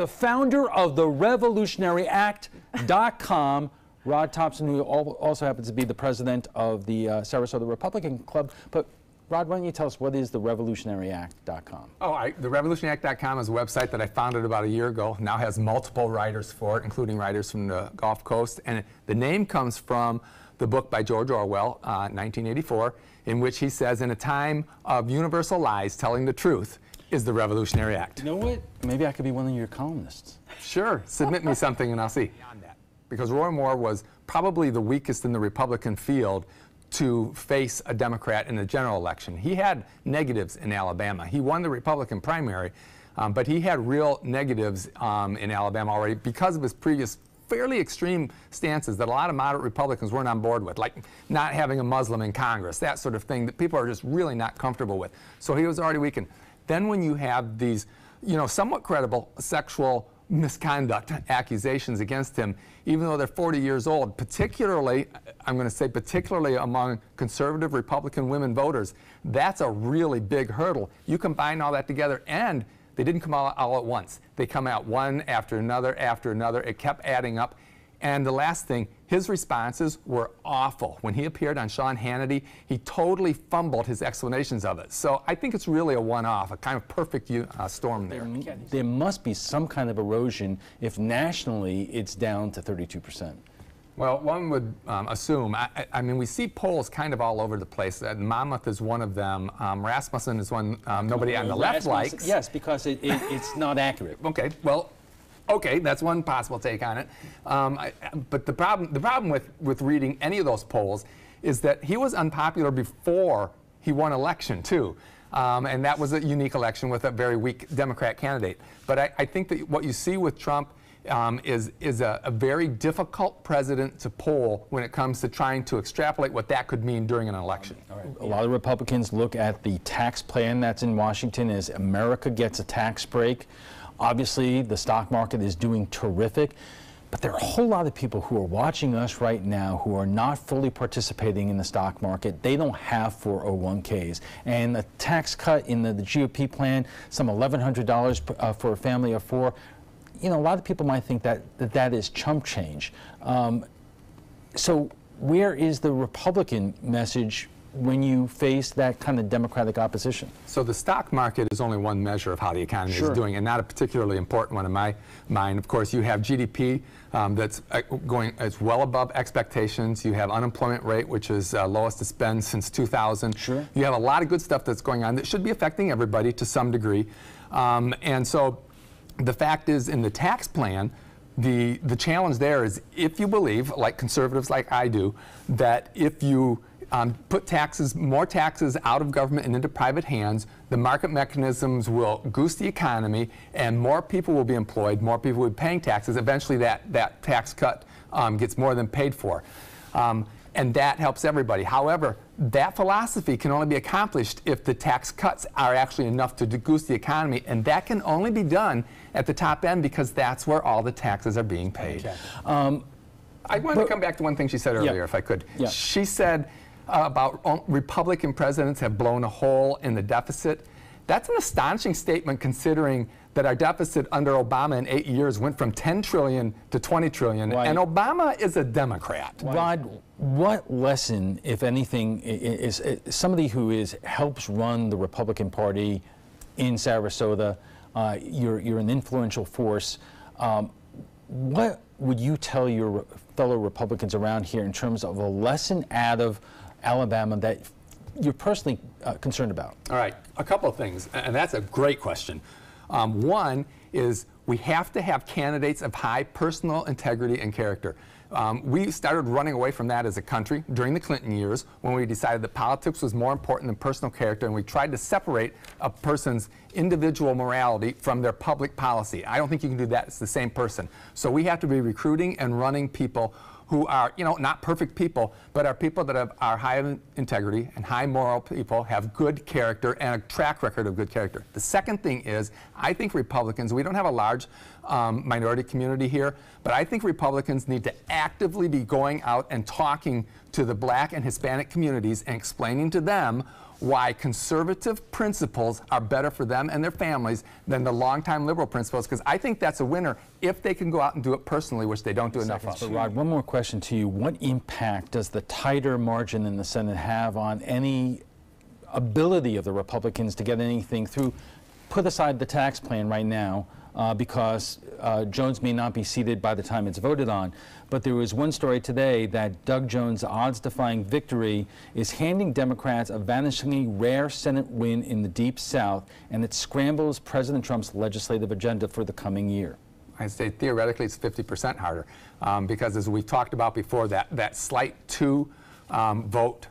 the founder of the revolutionaryact.com, Rod Thomson, who also happens to be the president of the Sarasota Republican Club. But Rod, why don't you tell us what is the revolutionaryact.com? The revolutionaryact.com is a website that I founded about a year ago. Now has multiple writers for it, including writers from the Gulf Coast. And the name comes from the book by George Orwell, 1984, in which he says, in a time of universal lies, telling the truth is the Revolutionary Act. You know what? Maybe I could be one of your columnists. Sure. Submit me something and I'll see. Because Roy Moore was probably the weakest in the Republican field to face a Democrat in a general election. He had negatives in Alabama. He won the Republican primary, but he had real negatives in Alabama already because of his previous fairly extreme stances that a lot of moderate Republicans weren't on board with, like not having a Muslim in Congress, that sort of thing that people are just really not comfortable with. So he was already weakened. Then when you have these, somewhat credible sexual misconduct accusations against him, even though they're 40 years old, particularly, I'm going to say particularly among conservative Republican women voters, that's a really big hurdle. You combine all that together, and they didn't come out all at once. They come out one after another after another. It kept adding up. And the last thing, his responses were awful. When he appeared on Sean Hannity, he totally fumbled his explanations of it. So I think it's really a one-off, a kind of perfect storm there. There must be some kind of erosion if nationally it's down to 32%. Well, one would assume. I mean, we see polls kind of all over the place. Monmouth is one of them. Rasmussen is one nobody on the left likes. Yes, because it's not accurate. Okay, well, okay, that's one possible take on it. But the problem with reading any of those polls is that he was unpopular before he won election, too. And that was a unique election with a very weak Democrat candidate. But I think that what you see with Trump is a very difficult president to poll when it comes to trying to extrapolate what that could mean during an election. A lot of Republicans look at the tax plan that's in Washington as America gets a tax break. Obviously, the stock market is doing terrific, but there are a whole lot of people who are watching us right now who are not fully participating in the stock market. They don't have 401ks. And the tax cut in the GOP plan, some $1,100 for a family of four, a lot of people might think that is chump change. So where is the Republican message when you face that kind of Democratic opposition? So the stock market is only one measure of how the economy is doing, and not a particularly important one in my mind. Of course, you have GDP that's it's well above expectations. You have unemployment rate, which is lowest it's been since 2000. Sure. You have a lot of good stuff that's going on that should be affecting everybody to some degree. And so the fact is, in the tax plan, the challenge there is, if you believe, like conservatives like I do, that if you put more taxes out of government and into private hands, the market mechanisms will goose the economy, and more people will be employed, more people will be paying taxes. Eventually that tax cut gets more than paid for. And that helps everybody. However, that philosophy can only be accomplished if the tax cuts are actually enough to goose the economy, and that can only be done at the top end because that's where all the taxes are being paid. Okay. I wanted to come back to one thing she said earlier, if I could. She said about Republican presidents have blown a hole in the deficit. That's an astonishing statement considering that our deficit under Obama in 8 years went from 10 trillion to 20 trillion, and Obama is a Democrat. Rod, what lesson, if anything, is somebody who helps run the Republican Party in Sarasota, you're an influential force, what would you tell your fellow Republicans around here in terms of a lesson out of Alabama that you're personally concerned about? All right, a couple of things, and that's a great question. One is we have to have candidates of high personal integrity and character. We started running away from that as a country during the Clinton years when we decided that politics was more important than personal character, and we tried to separate a person's individual morality from their public policy. I don't think you can do that. It's the same person. So we have to be recruiting and running people who are, not perfect people, but are people that are high integrity and high moral people, have good character and a track record of good character. The second thing is, I think Republicans, we don't have a large minority community here. But I think Republicans need to actively be going out and talking to the Black and Hispanic communities and explaining to them why conservative principles are better for them and their families than the longtime liberal principles, because I think that's a winner if they can go out and do it personally, which they don't do enough of. But Rod, one more question to you. What impact does the tighter margin in the Senate have on any ability of the Republicans to get anything through? Put aside the tax plan right now, because Jones may not be seated by the time it's voted on. But there was one story today that Doug Jones' odds-defying victory is handing Democrats a vanishingly rare Senate win in the Deep South, and it scrambles President Trump's legislative agenda for the coming year. I'd say theoretically it's 50% harder, because as we've talked about before, that slight vote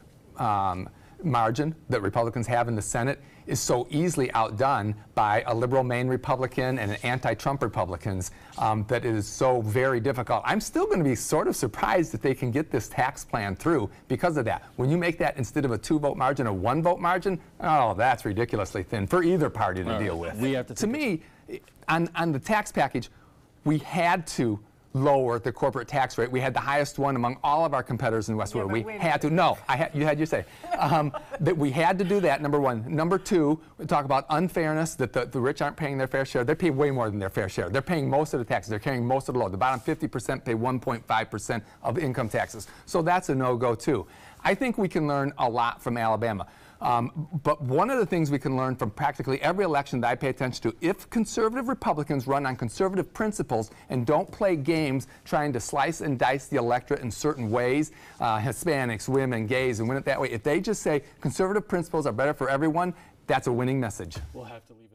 margin that Republicans have in the Senate is so easily outdone by a liberal Maine Republican and an anti-Trump Republicans that it is so very difficult. I'm still going to be sort of surprised that they can get this tax plan through because of that. When you make that instead of a 2-vote margin, a 1-vote margin, oh, that's ridiculously thin for either party to deal with. We have to me, on the tax package, we had to lower the corporate tax rate. We had the highest one among all of our competitors in Westwood. We had to. No, you had your say. That we had to do that, number one. Number two, we talk about unfairness, that the rich aren't paying their fair share. They pay way more than their fair share. They're paying most of the taxes. They're carrying most of the load. The bottom 50% pay 1.5% of income taxes. So that's a no-go, too. I think we can learn a lot from Alabama. But one of the things we can learn from practically every election that I pay attention to, if conservative Republicans run on conservative principles and don't play games trying to slice and dice the electorate in certain ways, Hispanics, women, gays, and win it that way, if they just say conservative principles are better for everyone, that's a winning message. We'll have to leave.